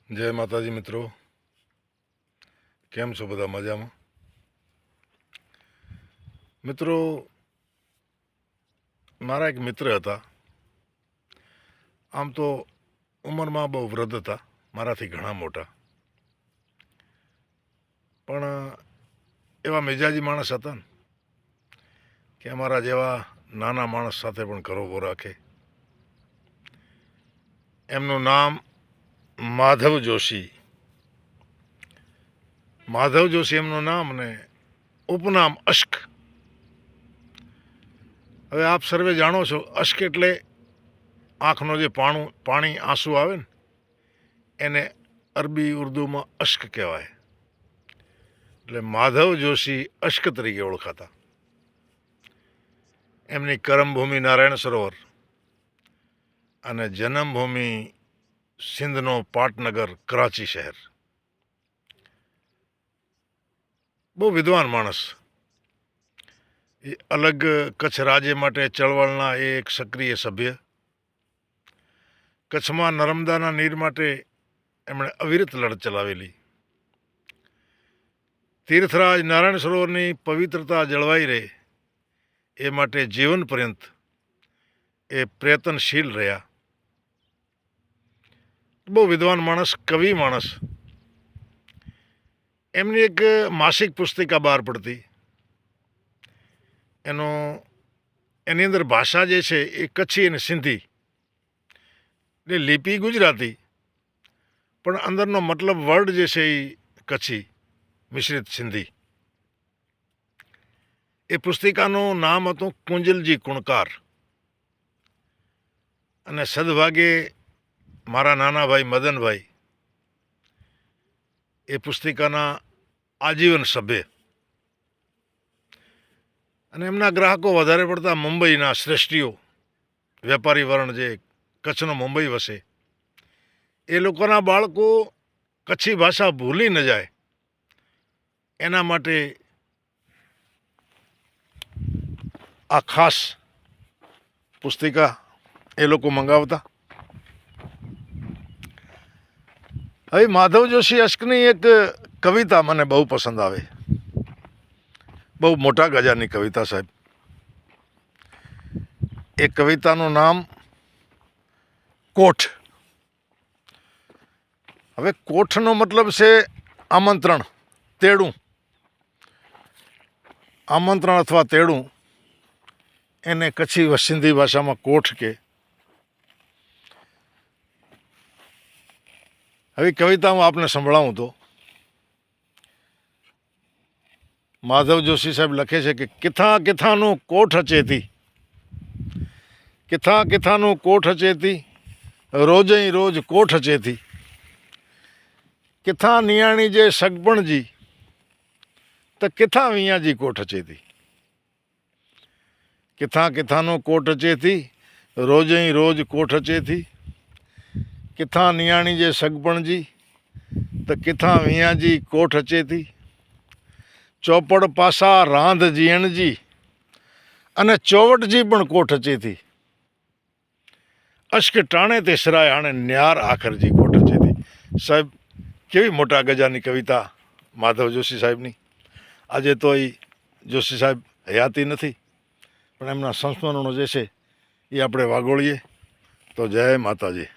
જય માતાજી મિત્રો, કેમ છો બધા? મજામાં? મિત્રો, મારા એક મિત્ર હતા. આમ તો ઉંમરમાં બહુ વૃદ્ધ હતા, મારાથી ઘણા મોટા, પણ એવા મિજાજી માણસ હતા ને કે અમારા જેવા નાના માણસ સાથે પણ ઘરોબો રાખે. એમનું નામ માધવ જોશી. માધવ જોશી એમનું નામ ને ઉપનામ અશ્ક. હવે આપ સર્વે જાણો છો, અશ્ક એટલે આંખનો જે પાણી આંસુ આવે ને એને અરબી ઉર્દુમાં અશ્ક કહેવાય. એટલે માધવ જોશી અશ્ક તરીકે ઓળખાતા. એમની કર્મભૂમિ નારાયણ સરોવર અને જન્મભૂમિ સિંધનો પાટનગર કરાચી શહેર. બહુ વિદ્વાન માણસ. એ અલગ કચ્છ રાજ્ય માટે ચળવળના એ એક સક્રિય સભ્ય. કચ્છમાં નર્મદાના નીર માટે એમણે અવિરત લડત ચલાવેલી. તીર્થરાજ નારાયણ સરોવરની પવિત્રતા જળવાઈ રહે એ માટે જીવન પર્યંત એ પ્રયત્નશીલ રહ્યા. બહુ વિદ્વાન માણસ, કવિ માણસ. એમની એક માસિક પુસ્તિકા બહાર પડતી. એની અંદર ભાષા જે છે એ કચ્છી અને સિંધી, એટલે લિપિ ગુજરાતી, પણ અંદરનો મતલબ વર્ડ જે છે એ કચ્છી મિશ્રિત સિંધી. એ પુસ્તિકાનું નામ હતું કુંજલજી કુણકાર. અને સદભાગે મારા નાના ભાઈ મદનભાઈ એ પુસ્તિકાના આજીવન સભ્ય. અને એમના ગ્રાહકો વધારે પડતા મુંબઈના શ્રેષ્ઠીઓ, વેપારી વર્ણ જે કચ્છનો મુંબઈ વસે, એ લોકોના બાળકો કચ્છી ભાષા ભૂલી ન જાય એના માટે આ ખાસ પુસ્તિકા એ લોકો મંગાવતા. હવે માધવ જોશી અશ્કની એક કવિતા મને બહુ પસંદ આવે. બહુ મોટા ગજાની કવિતા સાહેબ. એ કવિતાનું નામ કોઠ. હવે કોઠનો મતલબ છે આમંત્રણ, તેડું. આમંત્રણ અથવા તેડું એને કચ્છી સિંધી ભાષામાં કોઠ કે. હવે કવિતા હું આપને સંભળાવું તો માધવ જોશી સાહેબ લખે છે કે કિથાં કિથાંનું કોઠ અચેતી, કિથાં કિથાંનું કોઠ અચેતી, રોજઈ રોજ કોઠ અચેતી, કિથાં નિયાણી જે સગપણજી, તો કિથાં વિયાજી કોઠ અચેતી. કિથાં કિથાંનું કોઠ અચેતી, રોજઈ રોજ કોઠ અચેતી, કિથાં નિયાણી જે સગપણજી, તો કિથાં વિયાજી કોઠ અચેતી, ચોપડ પાસા રાંધ જીયણજી, અને ચોવટજી પણ કોઠ અચેતી, અશ્ક ટાણે તે સરાય આણે ન્યાર આખરજી કોઠ અચેતી. સાહેબ, કેવી મોટા ગજાની કવિતા માધવ જોશી સાહેબની. આજે તો એ જોશી સાહેબ હયાતી નથી, પણ એમના સંસ્મરણો જે છે એ આપણે વાગોળીએ તો જય માતાજી.